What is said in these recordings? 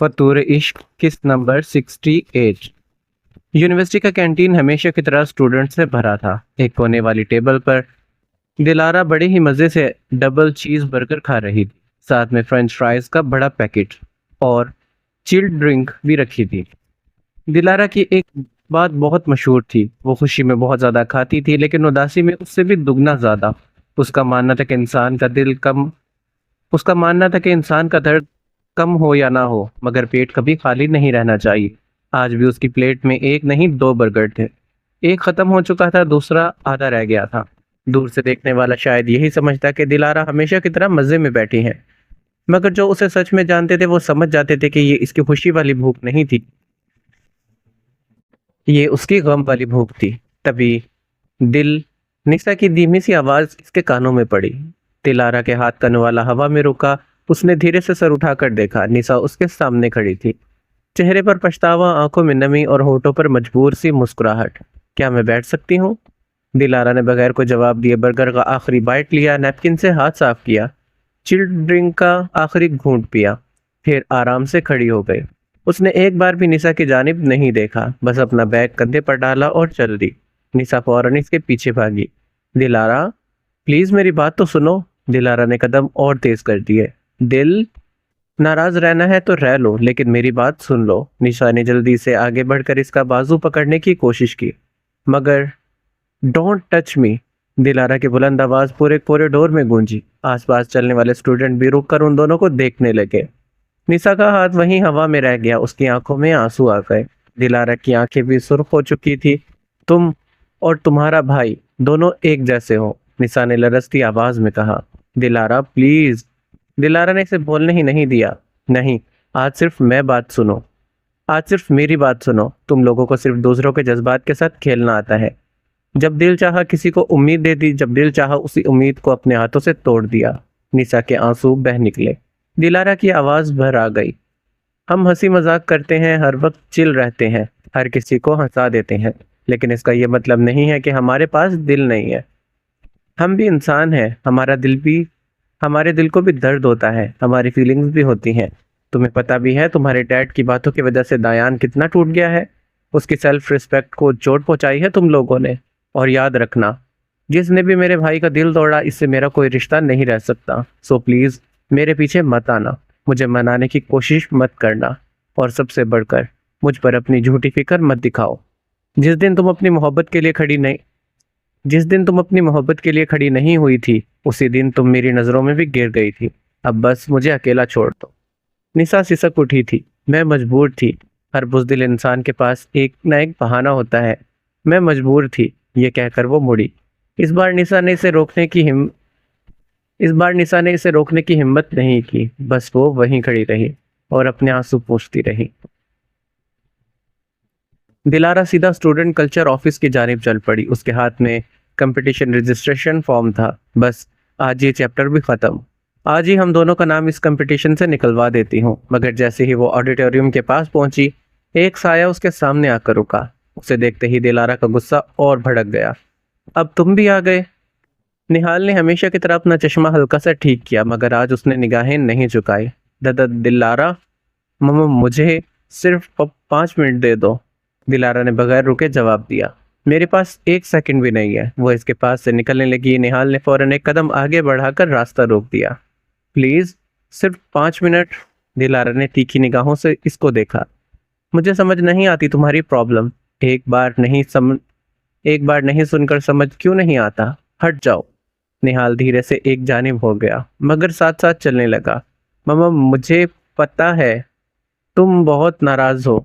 फतूर इश्क किस्त number 68। University का कैंटीन हमेशा की तरह स्टूडेंट से भरा था। एक कोने वाली टेबल पर दिलारा बड़े ही मज़े से डबल चीज़ बर्गर खा रही थी। साथ में फ्रेंच फ्राइज का बड़ा पैकेट और चिल्ड ड्रिंक भी रखी थी। दिलारा की एक बात बहुत मशहूर थी, वो खुशी में बहुत ज़्यादा खाती थी लेकिन उदासी में उससे भी दुगना ज़्यादा। उसका मानना था कि इंसान का दिल कम उसका मानना था कि इंसान का दर्द कम हो या ना हो, मगर पेट कभी खाली नहीं रहना चाहिए। आज भी उसकी प्लेट में एक नहीं दो बर्गर थे। एक खत्म हो चुका था, दूसरा आधा रह गया था। दूर से देखने वाला शायद यही समझता कि दिलारा हमेशा की तरह मजे में बैठी है, मगर जो उसे सच में जानते थे वो समझ जाते थे कि ये इसकी खुशी वाली भूख नहीं थी, ये उसकी गम वाली भूख थी। तभी दिल निशा की धीमी सी आवाज इसके कानों में पड़ी। दिलारा के हाथ का नवाला हवा में रुका। उसने धीरे से सर उठाकर देखा। निशा उसके सामने खड़ी थी, चेहरे पर पछतावा, आंखों में नमी और होठों पर मजबूर सी मुस्कुराहट। क्या मैं बैठ सकती हूँ? दिलारा ने बगैर कोई जवाब दिए बर्गर का आखिरी बाइट लिया, नैपकिन से हाथ साफ किया, चिल्ड ड्रिंक का आखिरी घूंट पिया, फिर आराम से खड़ी हो गई। उसने एक बार भी निशा की जानिब नहीं देखा, बस अपना बैग कंधे पर डाला और चल दी। निशा फौरन इसके पीछे भागी। दिलारा, प्लीज मेरी बात तो सुनो। दिलारा ने कदम और तेज कर दिए। दिल, नाराज रहना है तो रह लो, लेकिन मेरी बात सुन लो। निशा ने जल्दी से आगे बढ़कर इसका बाजू पकड़ने की कोशिश की, मगर डोंट टच मी। दिलारा की बुलंद आवाज पूरे कॉरिडोर में गूंजी। आसपास चलने वाले स्टूडेंट भी रुककर उन दोनों को देखने लगे। निशा का हाथ वहीं हवा में रह गया, उसकी आंखों में आंसू आ गए। दिलारा की आंखें भी सुर्ख हो चुकी थी। तुम और तुम्हारा भाई दोनों एक जैसे हो, निशा ने लरजती आवाज में कहा। दिलारा प्लीज। दिलारा ने इसे बोलने ही नहीं दिया। नहीं, आज सिर्फ मैं बात सुनो, आज सिर्फ मेरी बात सुनो। तुम लोगों को सिर्फ दूसरों के जज्बात के साथ खेलना आता है। जब दिल चाहा किसी को उम्मीद दे दी, जब दिल चाहा उसी उम्मीद को अपने हाथों से तोड़ दिया। निशा के आंसू बह निकले। दिलारा की आवाज भर आ गई। हम हंसी मजाक करते हैं, हर वक्त चिल रहते हैं, हर किसी को हंसा देते हैं, लेकिन इसका यह मतलब नहीं है कि हमारे पास दिल नहीं है। हम भी इंसान हैं, हमारे दिल को भी दर्द होता है, हमारी फीलिंग्स भी होती हैं। तुम्हें पता भी है तुम्हारे डैड की बातों की वजह से दायान कितना टूट गया है। उसकी सेल्फ रिस्पेक्ट को चोट पहुंचाई है तुम लोगों ने। और याद रखना, जिसने भी मेरे भाई का दिल तोड़ा, इससे मेरा कोई रिश्ता नहीं रह सकता। सो प्लीज मेरे पीछे मत आना, मुझे मनाने की कोशिश मत करना, और सबसे बढ़कर मुझ पर अपनी झूठी फिक्र मत दिखाओ। जिस दिन तुम अपनी मोहब्बत के लिए खड़ी नहीं जिस दिन तुम अपनी मोहब्बत के लिए खड़ी नहीं हुई थी, उसी दिन तुम मेरी नजरों में भी गिर गई थी। अब बस मुझे अकेला छोड़ दो। निशा सिसक उठी थी। मैं मजबूर थी। हर बुज़दिल इंसान के पास एक ना एक बहाना होता है। मैं मजबूर थी, ये कहकर वो मुड़ी। इस बार निशा ने इसे रोकने की हिम इस बार निशा ने इसे रोकने की हिम्मत नहीं की। बस वो वहीं खड़ी रही और अपने आंसू पोंछती रही। दिलारा सीधा स्टूडेंट कल्चर ऑफिस की जानिब चल पड़ी। उसके हाथ में कंपटीशन रजिस्ट्रेशन फॉर्म था। बस आज ये चैप्टर भी खत्म। आज ही हम दोनों का नाम इस कंपटीशन से निकलवा देती हूँ। मगर जैसे ही वो ऑडिटोरियम के पास पहुंची, एक साया उसके सामने आकर रुका। उसे देखते ही दिलारा का गुस्सा और भड़क गया। अब तुम भी आ गए। निहाल ने हमेशा की तरह अपना चश्मा हल्का सा ठीक किया, मगर आज उसने निगाहें नहीं झुकाई। दादा दिलारा, मम्मा मुझे सिर्फ 5 मिनट दे दो। दिलारा ने बगैर रुके जवाब दिया। मेरे पास 1 सेकंड भी नहीं है। वो इसके पास से निकलने लगी। निहाल ने फौरन एक कदम आगे बढ़ाकर रास्ता रोक दिया। प्लीज, सिर्फ 5 मिनट। दिलारा ने तीखी निगाहों से इसको देखा। मुझे समझ नहीं आती तुम्हारी प्रॉब्लम। एक बार नहीं सुनकर समझ क्यों नहीं आता? हट जाओ। निहाल धीरे से एक जानिब हो गया, मगर साथ साथ चलने लगा। मम्मा मुझे पता है तुम बहुत नाराज हो।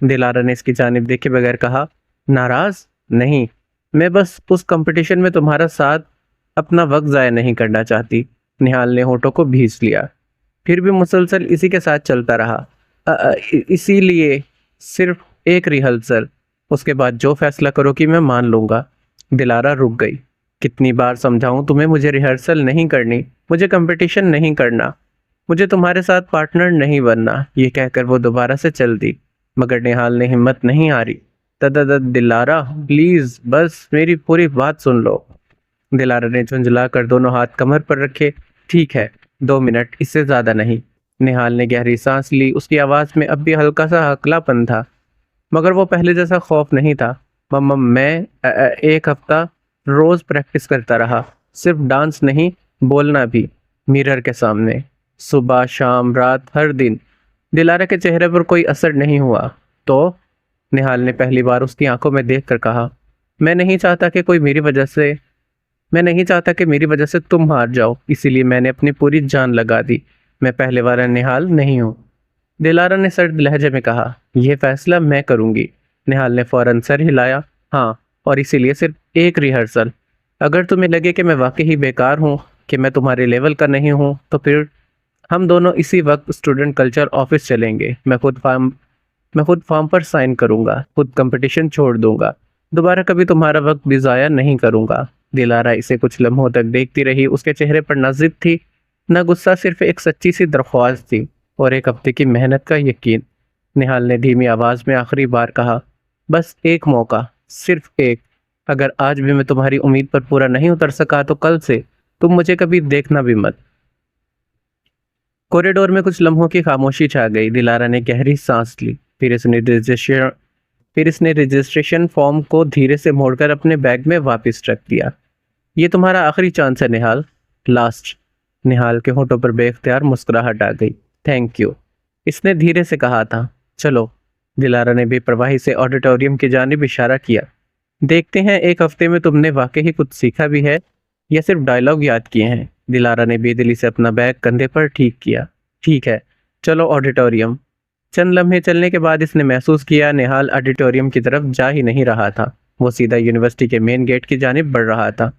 दिलारा ने इसकी जानिब देखे बगैर कहा। नाराज नहीं, मैं बस उस कंपटीशन में तुम्हारा साथ अपना वक्त जाया नहीं करना चाहती। निहाल ने होठों को भींच लिया, फिर भी मुसलसल इसी के साथ चलता रहा। इसीलिए सिर्फ एक रिहर्सल, उसके बाद जो फैसला करो कि मैं मान लूंगा। दिलारा रुक गई। कितनी बार समझाऊं तुम्हें, मुझे रिहर्सल नहीं करनी, मुझे कंपटीशन नहीं करना, मुझे तुम्हारे साथ पार्टनर नहीं बनना। ये कहकर वो दोबारा से चल दी, मगर निहाल ने हिम्मत नहीं हारी। तद दिलारा प्लीज, बस मेरी पूरी बात सुन लो। दिलारा ने झुंझला कर दोनों हाथ कमर पर रखे। ठीक है, 2 मिनट, इससे ज्यादा नहीं। निहाल ने गहरी सांस ली। उसकी आवाज में अब भी हल्का सा हकलापन था, मगर वो पहले जैसा खौफ नहीं था। मम्मा, मैं एक हफ्ता रोज प्रैक्टिस करता रहा, सिर्फ डांस नहीं, बोलना भी, मिरर के सामने, सुबह शाम रात हर दिन। दिलारा के चेहरे पर कोई असर नहीं हुआ। तो निहाल ने पहली बार उसकी आंखों में देखकर कहा, मैं नहीं चाहता कि कोई मेरी वजह से मैं नहीं चाहता कि मेरी वजह से तुम हार जाओ, इसीलिए मैंने अपनी पूरी जान लगा दी। मैं पहले वाला निहाल नहीं हूँ। दिलारा ने सर्द लहजे में कहा, यह फैसला मैं करूंगी। निहाल ने फौरन सर हिलाया। हाँ, और इसीलिए सिर्फ एक रिहर्सल। अगर तुम्हें लगे कि मैं वाकई ही बेकार हूँ, कि मैं तुम्हारे लेवल का नहीं हूँ, तो फिर हम दोनों इसी वक्त स्टूडेंट कल्चर ऑफिस चलेंगे। मैं खुद फॉर्म पर साइन करूंगा, खुद कंपटीशन छोड़ दूंगा, दोबारा कभी तुम्हारा वक्त भी ज़ाया नहीं करूंगा। दिलारा इसे कुछ लम्हों तक देखती रही। उसके चेहरे पर न जिद थी, न गुस्सा, सिर्फ एक सच्ची सी दरख्वास्त थी और एक हफ्ते की मेहनत का यकीन। निहाल ने धीमी आवाज में आखिरी बार कहा, बस एक मौका, सिर्फ एक। अगर आज भी मैं तुम्हारी उम्मीद पर पूरा नहीं उतर सका तो कल से तुम मुझे कभी देखना भी मत। कॉरिडोर में कुछ लम्हों की खामोशी छा गई। दिलारा ने गहरी सांस ली। फिर इसने रजिस्ट्रेशन फॉर्म को धीरे से मोड़कर अपने बैग में वापस रख दिया। ये तुम्हारा आखिरी चांस है निहाल, लास्ट। निहाल के होठों पर बेख्तियार मुस्कुराहट आ गई। थैंक यू, इसने धीरे से कहा था। चलो। दिलारा ने बेपरवाही से ऑडिटोरियम की जानिब इशारा किया। देखते हैं एक हफ्ते में तुमने वाकई ही कुछ सीखा भी है या सिर्फ डायलॉग याद किए हैं। दिलारा ने बेदिली से अपना बैग कंधे पर ठीक किया। ठीक है, चलो ऑडिटोरियम। चंद लम्हे चलने के बाद इसने महसूस किया निहाल ऑडिटोरियम की तरफ जा ही नहीं रहा था। वो सीधा यूनिवर्सिटी के मेन गेट की जानिब बढ़ रहा था।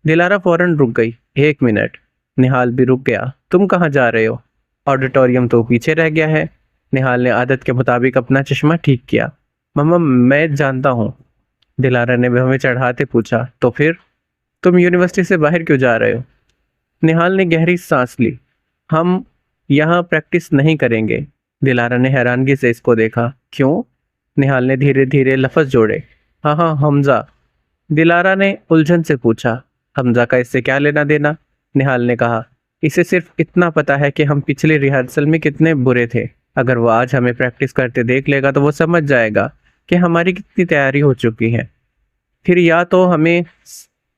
दिलारा फौरन रुक गई। एक मिनट। निहाल भी रुक गया। तुम कहाँ जा रहे हो? ऑडिटोरियम तो पीछे रह गया है। निहाल ने आदत के मुताबिक अपना चश्मा ठीक किया। मम्मा, मैं जानता हूँ। दिलारा ने हमें चढ़ाते पूछा। तो फिर तुम यूनिवर्सिटी से बाहर क्यों जा रहे हो? निहाल ने गहरी सांस ली। हम यहाँ प्रैक्टिस नहीं करेंगे। दिलारा ने हैरानगी से इसको देखा। क्यों? निहाल ने धीरे धीरे लफ्ज जोड़े। हाँ हाँ, हमजा। दिलारा ने उलझन से पूछा। हमजा का इससे क्या लेना देना? निहाल ने कहा, इसे सिर्फ इतना पता है कि हम पिछले रिहर्सल में कितने बुरे थे। अगर वो आज हमें प्रैक्टिस करते देख लेगा तो वो समझ जाएगा कि हमारी कितनी तैयारी हो चुकी है। फिर या तो हमें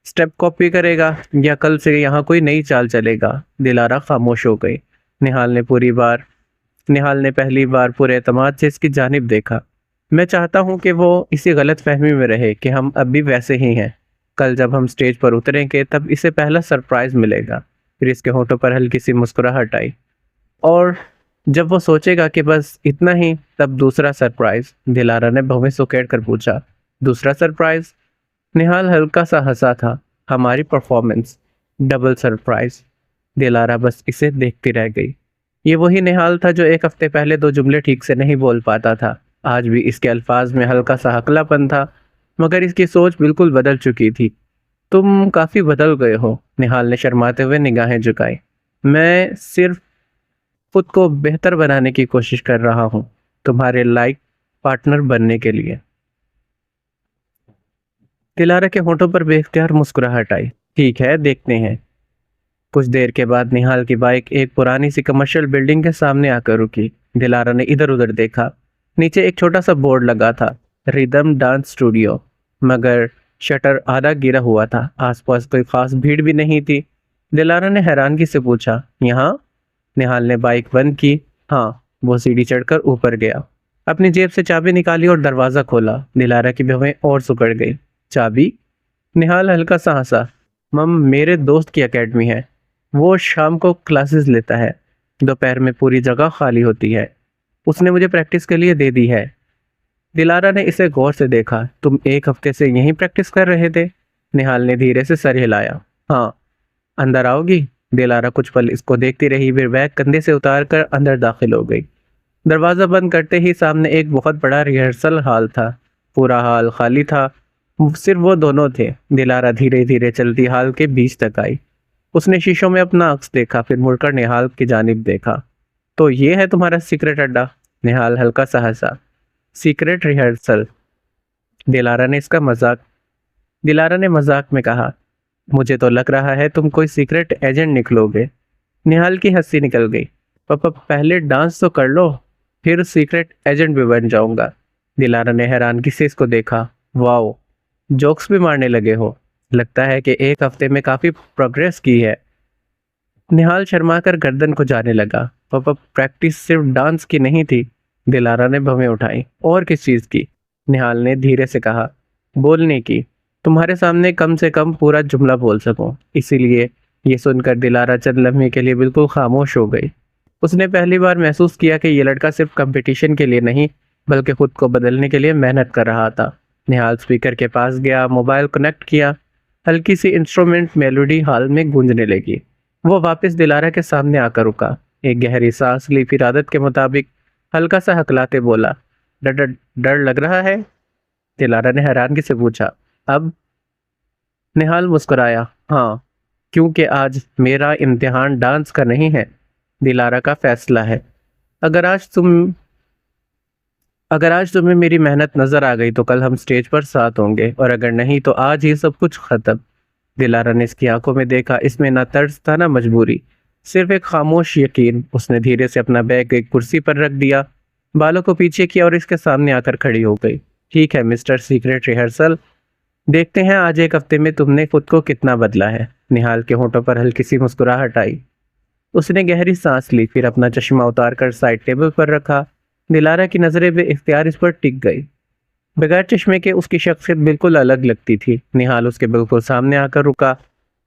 स्टेप कॉपी करेगा या कल से यहाँ कोई नई चाल चलेगा। दिलारा खामोश हो गई। निहाल ने पहली बार पूरे एतमाद से इसकी जानिब देखा। मैं चाहता हूँ कि वो इसी गलत फहमी में रहे कि हम अब भी वैसे ही हैं। कल जब हम स्टेज पर उतरेंगे तब इसे पहला सरप्राइज मिलेगा। फिर इसके होठों पर हल्की सी मुस्कुराहट आई। और जब वो सोचेगा कि बस इतना ही, तब दूसरा सरप्राइज। दिलारा ने भवें सुकेड़ कर पूछा। दूसरा सरप्राइज? निहाल हल्का सा हंसा था। हमारी परफॉर्मेंस, डबल सरप्राइज। दिलारा बस इसे देखती रह गई। ये वही निहाल था जो एक हफ्ते पहले दो जुमले ठीक से नहीं बोल पाता था। आज भी इसके अल्फाज में हल्का सा हकलापन था, मगर इसकी सोच बिल्कुल बदल चुकी थी। तुम काफी बदल गए हो। निहाल ने शर्माते हुए निगाहें झुकाई। मैं सिर्फ खुद को बेहतर बनाने की कोशिश कर रहा हूँ, तुम्हारे लाइक पार्टनर बनने के लिए। दिलारा के होठों पर बेख्तियार मुस्कुराहट आई। ठीक है, देखते हैं। कुछ देर के बाद निहाल की बाइक एक पुरानी सी कमर्शियल बिल्डिंग के सामने आकर रुकी। दिलारा ने इधर उधर देखा। नीचे एक छोटा सा बोर्ड लगा था, रिदम डांस स्टूडियो, मगर शटर आधा गिरा हुआ था। आसपास कोई खास भीड़ भी नहीं थी। दिलारा ने हैरानगी से पूछा, यहाँ? निहाल ने बाइक बंद की। हाँ। वो सीढ़ी चढ़कर ऊपर गया, अपनी जेब से चाबी निकाली और दरवाजा खोला। दिलारा की भवें और सुकड़ गई। चाबी? निहाल हल्का सा हंसा। मम, मेरे दोस्त की एकेडमी है, वो शाम को क्लासेस लेता है, दोपहर में पूरी जगह खाली होती है, उसने मुझे प्रैक्टिस के लिए दे दी है। दिलारा ने इसे गौर से देखा। तुम एक हफ्ते से यहीं प्रैक्टिस कर रहे थे? निहाल ने धीरे से सर हिलाया। हाँ। अंदर आओगी? दिलारा कुछ पल इसको देखती रही, फिर बैग कंधे से उतार कर अंदर दाखिल हो गई। दरवाजा बंद करते ही सामने एक बहुत बड़ा रिहर्सल हॉल था। पूरा हॉल खाली था, सिर्फ वो दोनों थे। दिलारा धीरे धीरे चलती हॉल के बीच तक आई। उसने शीशों में अपना अक्स देखा, फिर मुड़कर निहाल की जानिब देखा। तो ये है तुम्हारा सीक्रेट अड्डा? निहाल हल्का सा हंसा। Secret rehearsal? दिलारा ने इसका मजाक दिलारा ने मजाक में कहा। मुझे तो लग रहा है तुम कोई सीक्रेट एजेंट निकलोगे। निहाल की हंसी निकल गई। पापा पहले डांस तो कर लो, फिर सीक्रेट एजेंट भी बन जाऊंगा। दिलारा ने हैरानगी से इसको देखा। वाओ, जोक्स भी मारने लगे हो। लगता है कि एक हफ्ते में काफी प्रोग्रेस की है। निहाल शर्मा कर गर्दन को जाने लगा। पापा प्रैक्टिस सिर्फ डांस की नहीं थी। दिलारा ने भवें उठाई। और किस चीज की? निहाल ने धीरे से कहा। बोलने की। तुम्हारे सामने कम से कम पूरा जुमला बोल सकूं, इसीलिए। ये सुनकर दिलारा चंद लम्हे के लिए बिल्कुल खामोश हो गई। उसने पहली बार महसूस किया कि ये लड़का सिर्फ कंपटीशन के लिए नहीं, बल्कि खुद को बदलने के लिए मेहनत कर रहा था। निहाल स्पीकर के पास गया, मोबाइल कनेक्ट किया। हल्की सी इंस्ट्रूमेंट मेलोडी हॉल में गूंजने लगी। वो वापस दिलारा के सामने आकर रुका। एक गहरी सांस ली, फिर आदत के मुताबिक हल्का सा हकलाते बोला, डर डर डर लग रहा है? दिलारा ने हैरानगी से पूछा। अब? निहाल मुस्कुराया। हाँ, क्योंकि आज मेरा इम्तिहान डांस का नहीं है, दिलारा का फैसला है। अगर आज तुम अगर आज तुम्हें मेरी मेहनत नजर आ गई तो कल हम स्टेज पर साथ होंगे, और अगर नहीं तो आज ही सब कुछ खत्म। दिलारा ने इसकी आंखों में देखा। इसमें ना तर्स था ना मजबूरी, सिर्फ एक खामोश यकीन। उसने धीरे से अपना बैग एक कुर्सी पर रख दिया, बालों को पीछे किया और इसके सामने आकर खड़ी हो गई। ठीक है मिस्टर सीक्रेट रिहर्सल, देखते हैं आज एक हफ्ते में तुमने खुद को कितना बदला है। निहाल के होठों पर हल्की सी मुस्कुराहट आई। उसने गहरी सांस ली, फिर अपना चश्मा उतार कर साइड टेबल पर रखा। दिलारा की नजरें बेइख्तियार इस पर टिक गई। बगैर चश्मे के उसकी शख्सियत बिल्कुल अलग लगती थी। निहाल उसके बिल्कुल सामने आकर रुका।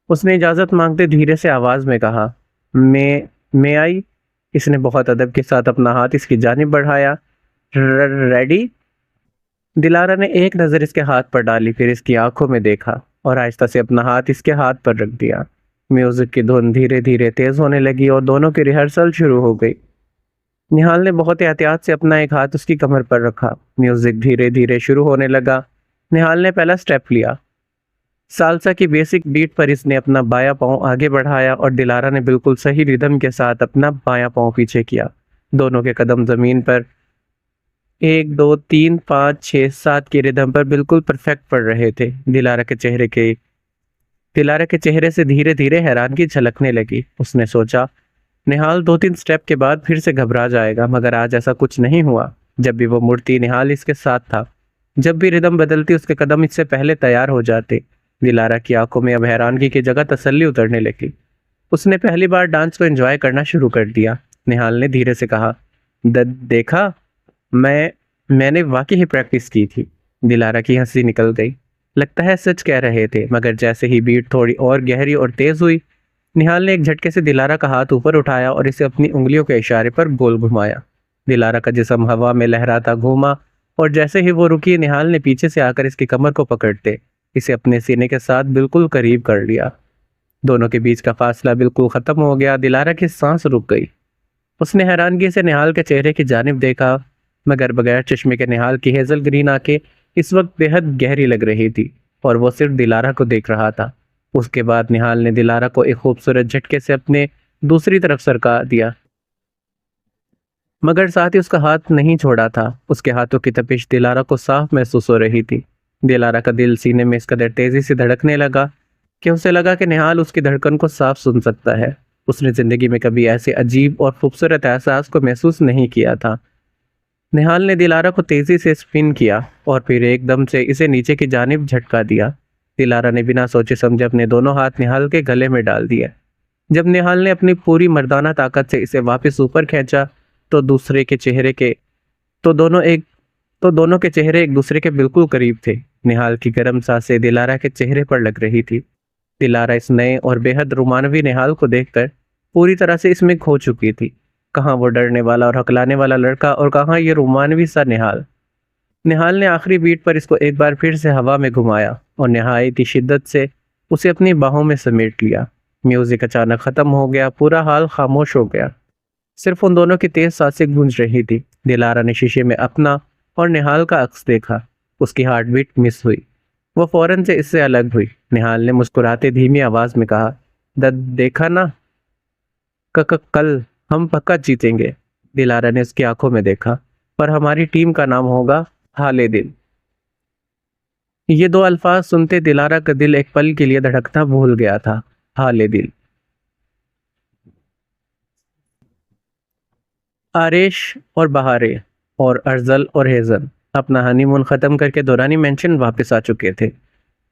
उसने इजाजत मांगते धीरे से आवाज में कहा, मैं आई। इसने बहुत अदब के साथ अपना हाथ इसकी जानिब बढ़ाया। रेडी? दिलारा ने एक नजर इसके हाथ पर डाली, फिर इसकी आंखों में देखा और आहिस्ता से अपना हाथ इसके हाथ पर रख दिया। म्यूजिक की धुन धीरे धीरे तेज होने लगी और दोनों की रिहर्सल शुरू हो गई। निहाल ने बहुत एहतियात से अपना एक हाथ उसकी कमर पर रखा। म्यूजिक धीरे धीरे शुरू होने लगा। निहाल ने पहला स्टेप लिया। सालसा की बेसिक बीट पर इसने अपना बायां पांव आगे बढ़ाया और दिलारा ने बिल्कुल सही रिदम के साथ अपना बायां पांव पीछे किया। दोनों के कदम जमीन पर 1 2 3 5 6 7 की रिदम पर बिल्कुल परफेक्ट पड़ रहे थे। दिलारा के चेहरे से धीरे धीरे हैरानगी झलकने लगी। उसने सोचा, निहाल 2 3 स्टेप के बाद फिर से घबरा जाएगा, मगर आज ऐसा कुछ नहीं हुआ। जब भी वो मुड़ती निहाल इसके साथ था। जब भी रिदम बदलती उसके कदम इससे पहले तैयार हो जाते। दिलारा की आंखों में अब हैरानगी की जगह तसल्ली उतरने लगी। उसने पहली बार डांस को एंजॉय करना शुरू कर दिया। निहाल ने धीरे से कहा, देखा, मैंने वाकई ही प्रैक्टिस की थी। दिलारा की हंसी निकल गई। लगता है सच कह रहे थे। मगर जैसे ही बीट थोड़ी और गहरी और तेज हुई, निहाल ने एक झटके से दिलारा का हाथ ऊपर उठाया और इसे अपनी उंगलियों के इशारे पर गोल घुमाया। दिलारा का जिस्म हवा में लहराता घूमा और जैसे ही वो रुकी, निहाल ने पीछे से आकर इसकी कमर को पकड़ते इसे अपने सीने के साथ बिल्कुल करीब कर लिया। दोनों के बीच का फासला बिल्कुल खत्म हो गया। दिलारा की सांस रुक गई। उसने हैरानगी से निहाल के चेहरे की जानिब देखा, मगर बगैर चश्मे के निहाल की हेजल ग्रीन आंखें इस वक्त बेहद गहरी लग रही थी और वो सिर्फ दिलारा को देख रहा था। उसके बाद निहाल ने दिलारा को एक खूबसूरत झटके से अपने दूसरी तरफ सरका दिया, मगर साथ ही उसका हाथ नहीं छोड़ा था। उसके हाथों की तपिश दिलारा को साफ महसूस हो रही थी। दिलारा का दिल सीने में इस कदर तेजी से धड़कने लगा कि उसे लगा कि निहाल उसकी धड़कन को साफ सुन सकता है। उसने जिंदगी में कभी ऐसे अजीब और खूबसूरत एहसास को महसूस नहीं किया था। निहाल ने दिलारा को तेजी से स्पिन किया और फिर एकदम से इसे नीचे की जानिब झटका दिया। दिलारा ने बिना सोचे समझे अपने दोनों हाथ निहाल के गले में डाल दिए। जब निहाल ने अपनी पूरी मर्दाना ताकत से इसे वापस ऊपर खींचा तो दूसरे के चेहरे के तो दोनों के चेहरे एक दूसरे के बिल्कुल करीब थे। निहाल की गर्म सांसें दिलारा के चेहरे पर लग रही थी। दिलारा इस नए और बेहद रोमानवी निहाल को देखकर पूरी तरह से इसमें खो चुकी थी। कहाँ वो डरने वाला और हकलाने वाला लड़का और कहाँ ये रोमानवी सा निहाल। निहाल ने आखिरी बीट पर इसको एक बार फिर से हवा में घुमाया और निहायत ही शिद्दत से उसे अपनी बाहों में समेट लिया। म्यूजिक अचानक खत्म हो गया। पूरा हाल खामोश हो गया। सिर्फ उन दोनों की तेज सांसें गूंज रही थी। दिलारा ने शीशे में अपना और निहाल का अक्स देखा। उसकी हार्ट बीट मिस हुई। वो फौरन से इससे अलग हुई। निहाल ने मुस्कुराते धीमी आवाज में कहा, देखा ना, कल हम पक्का जीतेंगे। दिलारा ने उसकी आंखों में देखा, पर हमारी टीम का नाम होगा हाले दिल। ये दो अल्फाज सुनते दिलारा का दिल एक पल के लिए धड़कना भूल गया था। हाले दिल। आरेश और बहारे और अर्जल और हेजल अपना हनीमून खत्म करके दुरानी मेंशन वापस आ चुके थे।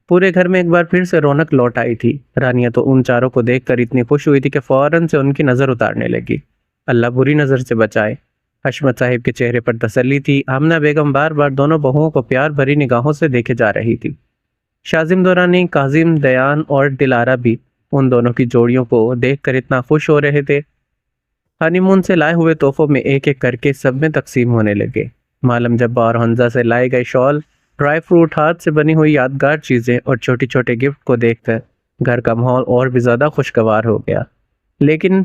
पूरे घर में एक बार फिर से रौनक लौट आई थी। रानिया तो उन चारों को देखकर इतनी खुश हुई थी कि फौरन से उनकी नजर उतारने लगी। अल्लाह बुरी नजर से बचाए। हशमत साहिब के चेहरे पर तसल्ली थी। आमना बेगम बार बार दोनों बहुओं को प्यार भरी निगाहों से देखे जा रही थी। शाजिम दुरानी, काजिम, दयान और दिलारा भी उन दोनों की जोड़ियों को देखकर इतना खुश हो रहे थे। हनीमून से लाए हुए तोहफों में एक एक करके सब में तकसीम होने लगे। मालम जब्बा और हमजा से लाए गए शॉल, ड्राई फ्रूट, हाथ से बनी हुई यादगार चीजें और छोटे छोटे गिफ्ट को देखकर घर का माहौल और भी ज्यादा खुशगवार हो गया। लेकिन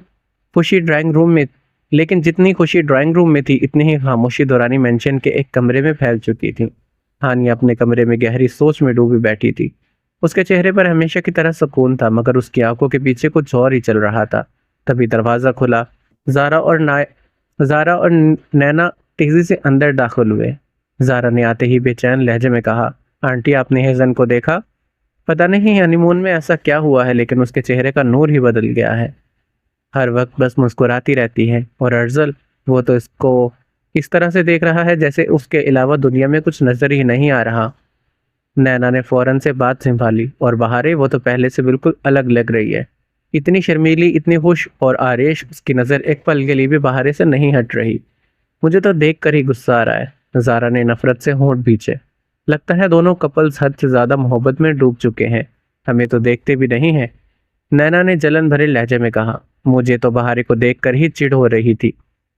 खुशी ड्राइंग रूम में लेकिन जितनी खुशी ड्राइंग रूम में थी, इतनी ही खामोशी दुरानी मेंशन के एक कमरे में फैल चुकी थी। हानिया अपने कमरे में गहरी सोच में डूबी बैठी थी। उसके चेहरे पर हमेशा की तरह सुकून था, मगर उसकी आंखों के पीछे कुछ और ही चल रहा था। तभी दरवाजा खुला। जारा और नैना तेजी से अंदर दाखिल हुए। जारा ने आते ही बेचैन लहजे में कहा, आंटी, आपने हेजन को देखा? पता नहीं हनीमून में ऐसा क्या हुआ है, लेकिन उसके चेहरे का नूर ही बदल गया है। हर वक्त बस मुस्कुराती रहती है। और अर्जल, वो तो इसको इस तरह से देख रहा है जैसे उसके अलावा दुनिया में कुछ नजर ही नहीं आ रहा। नैना ने फौरन से बात संभाली, और बहारे, वो तो पहले से बिल्कुल अलग लग रही है। इतनी शर्मीली, इतनी खुश, और आरेश, उसकी नज़र एक पल के लिए भी बहारे से नहीं हट रही। मुझे तो देख कर ही गुस्सा आ रहा है। जारा ने नफरत से होंठ भींचे। लगता है दोनों कपल्स हद से ज्यादा मोहब्बत में डूब चुके हैं। हमें तो देखते भी नहीं है। नैना ने जलन भरे लहजे में कहा। मुझे तो बहारे को देखकर ही चिढ़ हो रही थी।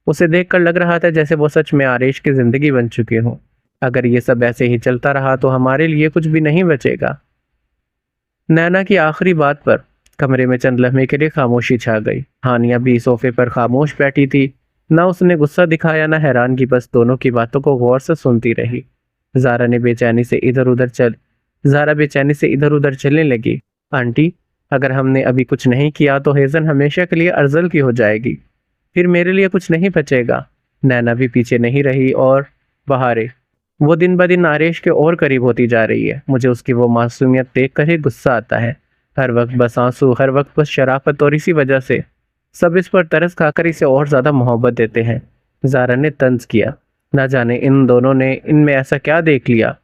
उसे देखकर लग रहा था जैसे वो सच में आरेश की जिंदगी बन चुके हों। अगर ये सब ऐसे ही चलता रहा तो हमारे लिए कुछ भी नहीं बचेगा। नैना की आखिरी बात पर कमरे में चंद लम्हे के लिए खामोशी छा गई। हानिया भी सोफे पर खामोश बैठी थी। ना उसने गुस्सा दिखाया, ना हैरानगी, बस दोनों की बातों को गौर से सुनती रही। जारा ने बेचैनी से इधर उधर चल जारा बेचैनी से इधर उधर चलने लगी। आंटी, अगर हमने अभी कुछ नहीं किया तो हेजन हमेशा के लिए अर्जल की हो जाएगी। फिर मेरे लिए कुछ नहीं बचेगा। नैना भी पीछे नहीं रही। और बहारे, वो दिन ब दिन आरेश के और करीब होती जा रही है। मुझे उसकी वो मासूमियत देखकर ही गुस्सा आता है। हर वक्त बस आंसू, हर वक्त बस शराफत, और इसी वजह से सब इस पर तरस खाकर इसे और ज्यादा मोहब्बत देते हैं। जारा ने तंज किया। ना जाने इन दोनों ने इनमें ऐसा क्या देख लिया।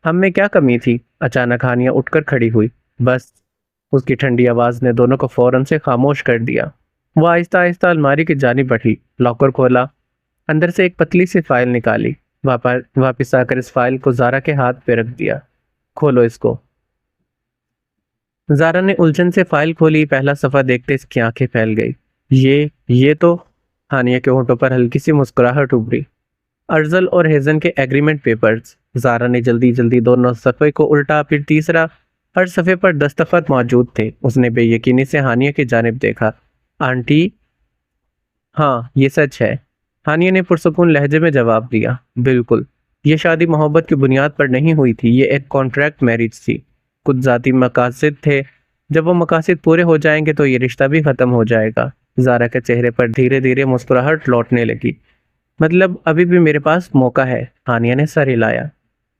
हम में क्या कमी थी? अचानक हानिया उठकर खड़ी हुई। बस, उसकी ठंडी आवाज ने दोनों को फौरन से खामोश कर दिया। वह आहिस्ता आहिस्ता अलमारी की जानिब बढ़ी, लॉकर खोला, अंदर से एक पतली सी फाइल निकाली। वापिस आकर इस फाइल को जारा के हाथ पे रख दिया। खोलो इसको। जारा ने उलझन से फाइल खोली। पहला सफा देखते इसकी आंखें फैल गई। ये तो हानिया के होठों पर हल्की सी मुस्कुराहट उभरी। अर्जल और हेजन के एग्रीमेंट पेपर्स। जारा ने जल्दी जल्दी दोनों सफ़े को उल्टा, फिर तीसरा। हर सफ़े पर दस्तखत मौजूद थे। उसने बेयकीनी से हानिया की जानिब देखा। आंटी, हाँ, ये सच है। हानिया ने पुरसुकून लहजे में जवाब दिया। बिल्कुल। ये शादी मोहब्बत की बुनियाद पर नहीं हुई थी। ये एक कॉन्ट्रैक्ट मैरिज थी। कुछ जाती मकासद थे। जब वो मकासद पूरे हो जाएंगे तो ये रिश्ता भी खत्म हो जाएगा। जारा के चेहरे पर धीरे धीरे मुस्कुराहट लौटने लगी। मतलब अभी भी मेरे पास मौका है। हानिया ने सर हिलाया।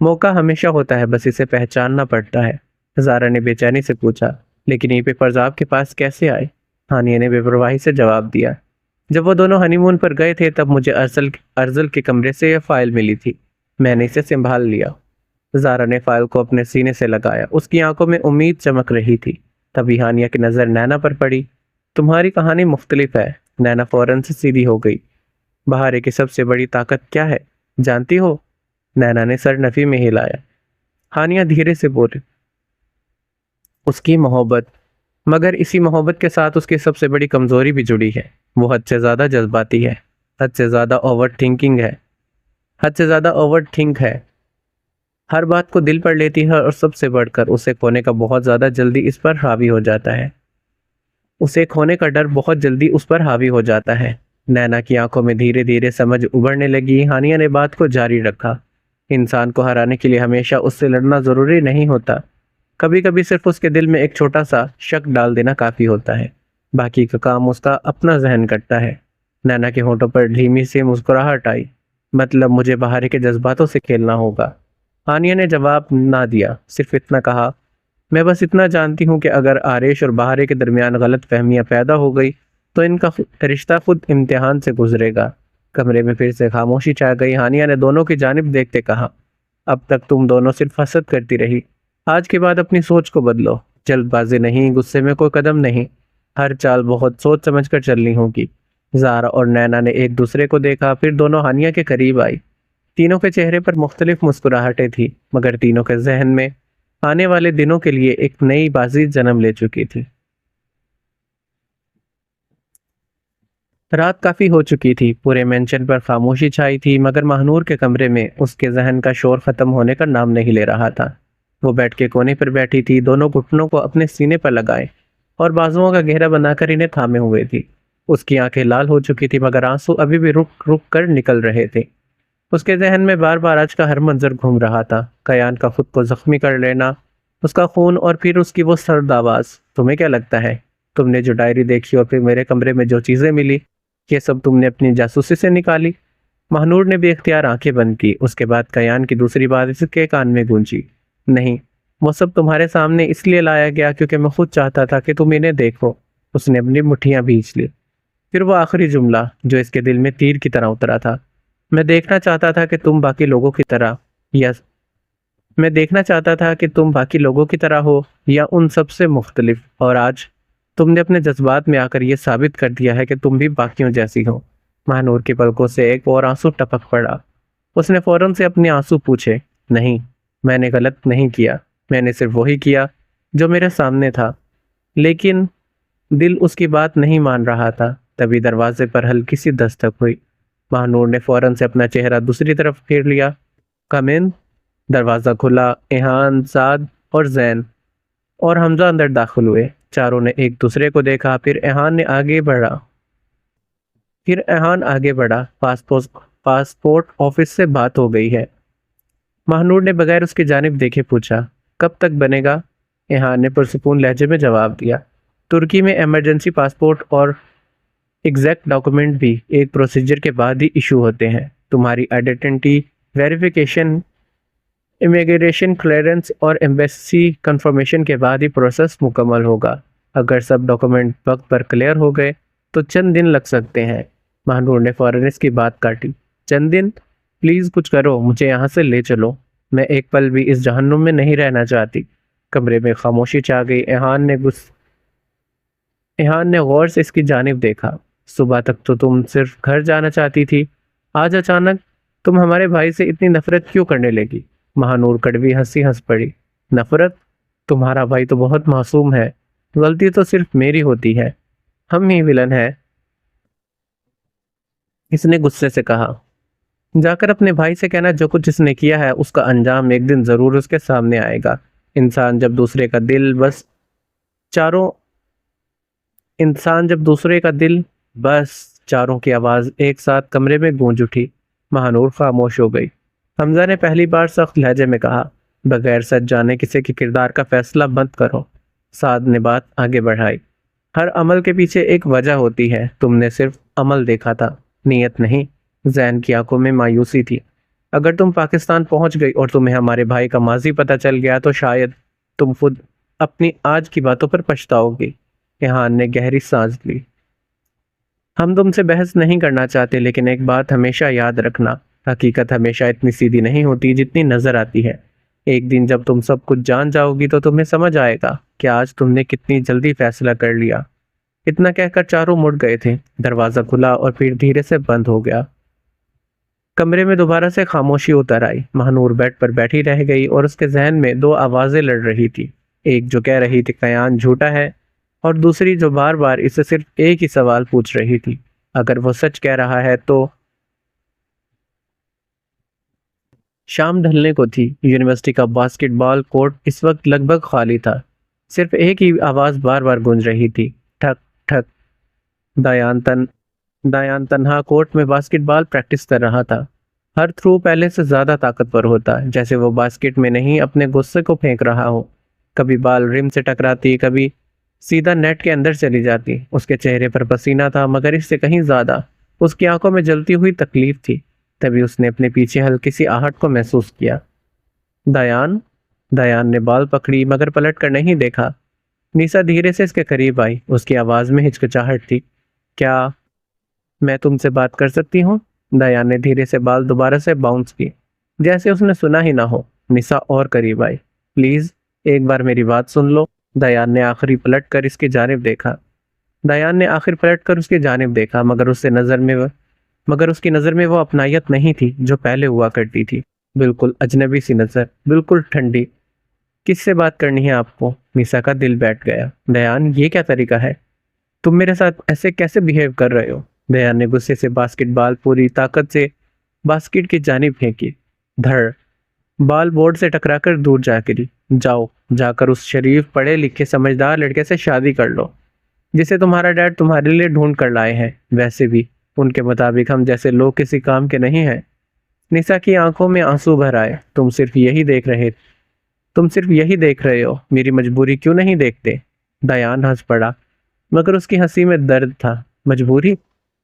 मौका हमेशा होता है, बस इसे पहचानना पड़ता है। जारा ने बेचैनी से पूछा, लेकिन ये पेपर्स आपके पास कैसे आए? हानिया ने बेपरवाही से जवाब दिया। जब वो दोनों हनीमून पर गए थे तब मुझे अर्जल के कमरे से यह फाइल मिली थी। मैंने इसे संभाल लिया। जारा ने फाइल को अपने सीने से लगाया। उसकी आंखों में उम्मीद चमक रही थी। तभी हानिया की नजर नैना पर पड़ी। तुम्हारी कहानी मुख्तलिफ है। नैना फौरन से सीधी हो गई। बहारे की सबसे बड़ी ताकत क्या है जानती हो? नैना ने सर नफी में हिलाया। हानिया धीरे से बोली, उसकी मोहब्बत। मगर इसी मोहब्बत के साथ उसकी सबसे बड़ी कमजोरी भी जुड़ी है। वो हद से ज्यादा जज्बाती है। हद से ज्यादा ओवर थिंक है। हर बात को दिल पर लेती है, और सबसे बढ़कर उसे खोने का बहुत ज्यादा जल्दी इस पर हावी हो जाता है। उसे खोने का डर बहुत जल्दी उस पर हावी हो जाता है। नैना की आंखों में धीरे धीरे समझ उभरने लगी। हानिया ने बात को जारी रखा। इंसान को हराने के लिए हमेशा उससे लड़ना जरूरी नहीं होता। कभी कभी सिर्फ उसके दिल में एक छोटा सा शक डाल देना काफी होता है। बाकी का काम उसका अपना जहन करता है। नैना के होंठों पर धीमी सी मुस्कुराहट आई। मतलब मुझे बहारे के जज्बातों से खेलना होगा। हानिया ने जवाब ना दिया, सिर्फ इतना कहा, मैं बस इतना जानती हूँ कि अगर आरेश और बहारे के दरमियान गलत फहमियां पैदा हो गई तो इनका रिश्ता खुद इम्तिहान से गुजरेगा। कमरे में फिर से खामोशी छा गई। हानिया ने दोनों की जानिब देखते कहा, अब तक तुम दोनों सिर्फ हसद करती रही, आज के बाद अपनी सोच को बदलो। जल्दबाजी नहीं, गुस्से में कोई कदम नहीं, हर चाल बहुत सोच समझ कर चलनी होगी। ज़ारा और नैना ने एक दूसरे को देखा, फिर दोनों हानिया के करीब आई। तीनों के चेहरे पर मुख्तलिफ मुस्कुराहटें थी, मगर तीनों के जहन में आने वाले दिनों के लिए एक नई बाजी जन्म ले चुकी थी। रात काफी हो चुकी थी, पूरे मेंशन पर खामोशी छाई थी, मगर महानूर के कमरे में उसके जहन का शोर खत्म होने का नाम नहीं ले रहा था। वो बेड के कोने पर बैठी थी, दोनों घुटनों को अपने सीने पर लगाए और बाजुओं का घेरा बनाकर इन्हें थामे हुए थी। उसकी आंखें लाल हो चुकी थी, मगर आंसू अभी भी रुक रुक कर निकल रहे थे। उसके जहन में बार बार आज का हर मंजर घूम रहा था, कयान का खुद को जख्मी कर लेना, उसका खून, और फिर उसकी वो सर्द आवाज, तुम्हें क्या लगता है, तुमने जो डायरी देखी और फिर मेरे कमरे में जो चीजें मिली, ये सब तुमने अपनी जासूसी से निकाली? महानूर ने बेख्तियार आंखें बंद की। उसके बाद कयान की दूसरी बात इसके कान में गूंजी, नहीं, वो सब तुम्हारे सामने इसलिए लाया गया क्योंकि मैं खुद चाहता था कि तुम इन्हें देखो। उसने अपनी मुट्ठियां भींच ली। फिर वो आखिरी जुमला जो इसके दिल में तीर की तरह उतरा था, मैं देखना चाहता था कि तुम बाकी लोगों की तरह, या मैं देखना चाहता था कि तुम बाकी लोगों की तरह हो या उन सब से मुख्तलिफ, और आज तुमने अपने जज्बात में आकर यह साबित कर दिया है कि तुम भी बाकियों जैसी हो। महानूर की पलकों से एक और आंसू टपक पड़ा। उसने फौरन से अपने आंसू पूछे, नहीं, मैंने गलत नहीं किया, मैंने सिर्फ वही किया जो मेरे सामने था। लेकिन दिल उसकी बात नहीं मान रहा था। तभी दरवाजे पर हल्की सी दस्तक हुई। महानूर ने फौरन से अपना चेहरा दूसरी तरफ फेर लिया। कम इन। दरवाजा खुला। एहान, साद और जैन और हमजा अंदर दाखिल हुए। चारों ने एक दूसरे को देखा, फिर एहान आगे बढ़ा। पासपोर्ट ऑफिस से बात हो गई है। महानूर ने बगैर उसकी जानिब देखे पूछा, कब तक बनेगा? एहान ने पुरसुकून लहजे में जवाब दिया, तुर्की में इमरजेंसी पासपोर्ट और एग्जैक्ट डॉक्यूमेंट भी एक प्रोसीजर के बाद ही इशू होते हैं। तुम्हारी आइडेंटिटी वेरिफिकेशन, इमिग्रेशन क्लियरेंस और एम्बेसी कंफर्मेशन के बाद ही प्रोसेस मुकम्मल होगा। अगर सब डॉक्यूमेंट वक्त पर क्लियर हो गए तो चंद दिन लग सकते हैं। महानूर ने फौरन इसकी बात काटी। चंद दिन? प्लीज़ कुछ करो, मुझे यहाँ से ले चलो, मैं एक पल भी इस जहन्नुम में नहीं रहना चाहती। कमरे में खामोशी छा गई। एहान ने गौर से इसकी जानिब देखा। सुबह तक तो तुम सिर्फ घर जाना चाहती थी, आज अचानक तुम हमारे भाई से इतनी नफरत क्यों करने लगी? महानूर कड़वी हंसी हंस पड़ी। नफरत? तुम्हारा भाई तो बहुत मासूम है, गलती तो सिर्फ मेरी होती है, हम ही विलन है, इसने गुस्से से कहा। जाकर अपने भाई से कहना जो कुछ इसने किया है उसका अंजाम एक दिन जरूर उसके सामने आएगा। इंसान जब दूसरे का दिल चारों चारों की आवाज एक साथ कमरे में गूंज उठी। महानूर खामोश हो गई। हमजा ने पहली बार सख्त लहजे में कहा, बगैर सच जाने किसी के किरदार का फैसला मत करो। साद ने बात आगे बढ़ाई, हर अमल के पीछे एक वजह होती है, तुमने सिर्फ अमल देखा था, नीयत नहीं। जैन की आंखों में मायूसी थी। अगर तुम पाकिस्तान पहुंच गई और तुम्हें हमारे भाई का माजी पता चल गया तो शायद तुम खुद अपनी आज की बातों पर पछताओगी। एहान ने गहरी सांस ली। हम तुमसे बहस नहीं करना चाहते, लेकिन एक बात हमेशा याद रखना, हकीकत हमेशा इतनी सीधी नहीं होती जितनी नजर आती है। एक दिन जब तुम सब कुछ जान जाओगी तो तुम्हें समझ आएगा कि आज तुमने कितनी जल्दी फैसला कर लिया। इतना कहकर चारों मुड़ गए थे। दरवाजा खुला और फिर धीरे से बंद हो गया। कमरे में दोबारा से खामोशी उतर आई। महानूर बेड पर बैठी रह गई और उसके जहन में दो आवाजें लड़ रही थी, एक जो कह रही थी कयान झूठा है, और दूसरी जो बार बार इसे सिर्फ एक ही सवाल पूछ रही थी, अगर वो सच कह रहा है तो। शाम ढलने को थी। यूनिवर्सिटी का बास्केटबॉल कोर्ट इस वक्त लगभग खाली था। सिर्फ एक ही आवाज बार बार गूंज रही थी, ठक ठक। दायान तन्हा कोर्ट में बास्केटबॉल प्रैक्टिस कर रहा था। हर थ्रू पहले से ज्यादा ताकतवर होता, जैसे वो बास्केट में नहीं अपने गुस्से को फेंक रहा हो। कभी बाल रिम से टकराती, कभी सीधा नेट के अंदर चली जाती। उसके चेहरे पर पसीना था, मगर इससे कहीं ज्यादा उसकी आंखों में जलती हुई तकलीफ थी। तभी उसने अपने पीछे हल्की सी आहट को महसूस किया। दयान दयान ने बाल पकड़ी, मगर पलट कर नहीं देखा। निशा धीरे से इसके करीब आई। उसकी आवाज में हिचकिचाहट थी। क्या मैं तुमसे बात कर सकती हूँ? दयान ने धीरे से बाल दोबारा से बाउंस किए, जैसे उसने सुना ही ना हो। निशा और करीब आई। प्लीज एक बार मेरी बात सुन लो। दयान ने आखिरी पलट कर इसकी जानिब देखा। दयान ने आखिर पलट कर उसकी जानिब देखा, मगर उसकी नज़र में वो अपनायत नहीं थी जो पहले हुआ करती थी। बिल्कुल अजनबी सी नज़र, बिल्कुल ठंडी। किससे बात करनी है आपको? निशा का दिल बैठ गया। दयान, ये क्या तरीका है? तुम मेरे साथ ऐसे कैसे बिहेव कर रहे हो? दयान ने गुस्से से बास्केटबॉल पूरी ताकत से बास्केट की जानिब फेंकी। धड़, बाल बोर्ड से टकराकर दूर जा गिरी। जाओ, जाकर उस शरीफ पढ़े लिखे समझदार लड़के से शादी कर लो जिसे तुम्हारा डैड तुम्हारे लिए ढूंढ कर लाए हैं। वैसे भी उनके मुताबिक हम जैसे लोग किसी काम के नहीं हैं। निशा की आंखों में आंसू भर आए। तुम सिर्फ यही देख रहे हो, मेरी मजबूरी क्यों नहीं देखते? दयान हंस पड़ा, मगर उसकी हंसी में दर्द था। मजबूरी?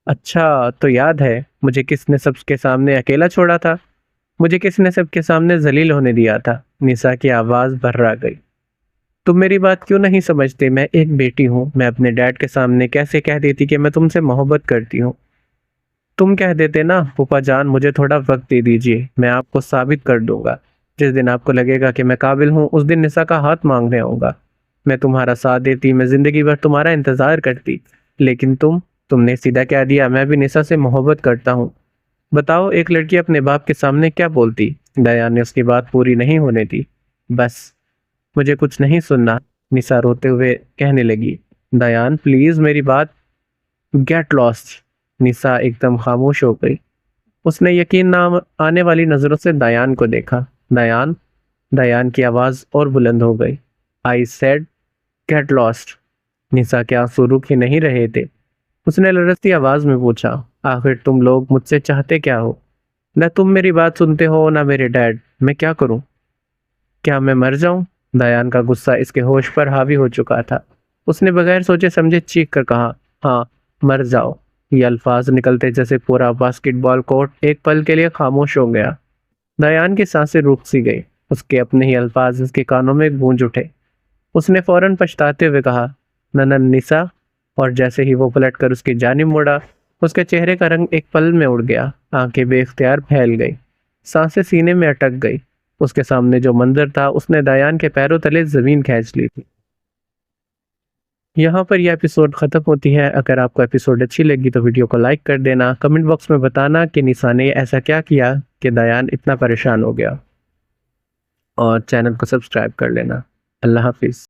अच्छा, तो याद है मुझे किसने सबके सामने अकेला छोड़ा था? मुझे किसने सबके सामने जलील होने दिया था? निशा की आवाज भर्रा गई। तुम मेरी बात क्यों नहीं समझते? मैं एक बेटी हूँ। मैं अपने डैड के सामने कैसे कह देती कि मैं तुमसे मोहब्बत करती हूँ? तुम कह देते ना, फूफा जान मुझे थोड़ा वक्त दे दीजिए, मैं आपको साबित कर दूंगा। जिस दिन आपको लगेगा कि मैं काबिल हूँ, उस दिन निशा का हाथ मांगने आऊंगा। मैं तुम्हारा साथ देती, मैं जिंदगी भर तुम्हारा इंतजार करती। लेकिन तुमने सीधा कह दिया मैं भी निशा से मोहब्बत करता हूँ। बताओ, एक लड़की अपने बाप के सामने क्या बोलती? दयान ने उसकी बात पूरी नहीं होने दी। बस, मुझे कुछ नहीं सुनना, निशा रोते हुए कहने लगी। दयान प्लीज मेरी बात। Gate lost. निशा एकदम खामोश हो गई। उसने यकीन ना आने वाली नजरों से दयान को देखा। दयान। दयान की आवाज और बुलंद हो गई। I said get lost. Nisha के आंसू रुक ही नहीं रहे थे। उसने लड़ती आवाज में पूछा, आखिर तुम लोग मुझसे चाहते क्या हो? न तुम मेरी बात सुनते हो ना मेरे डैड। मैं क्या करूं? क्या मैं मर जाऊं? दयान का गुस्सा इसके होश पर हावी हो चुका था। उसने बगैर सोचे समझे चीख कर कहा, हाँ, मर जाओ। ये अल्फाज निकलते जैसे पूरा बास्केटबॉल कोर्ट एक पल के लिए खामोश हो गया। दयान की सांसें रुक सी गई। उसके अपने ही अल्फाज उसके कानों में गूंज उठे। उसने फौरन पछताते हुए कहा, ननन निशा। और जैसे ही वो पलट कर उसकी जानिब मुड़ा, उसके चेहरे का रंग एक पल में उड़ गया। आंखें बेख्तियार फैल गई, सांसें सीने में अटक गई। उसके सामने जो मंजर था, उसने दयान के पैरों तले जमीन खींच ली थी। यहाँ पर यह एपिसोड खत्म होती है। अगर आपको एपिसोड अच्छी लगी तो वीडियो को लाइक कर देना। कमेंट बॉक्स में बताना कि निशा ने ऐसा क्या किया कि दयान इतना परेशान हो गया। और चैनल को सब्सक्राइब कर लेना। अल्लाह हाफिज़।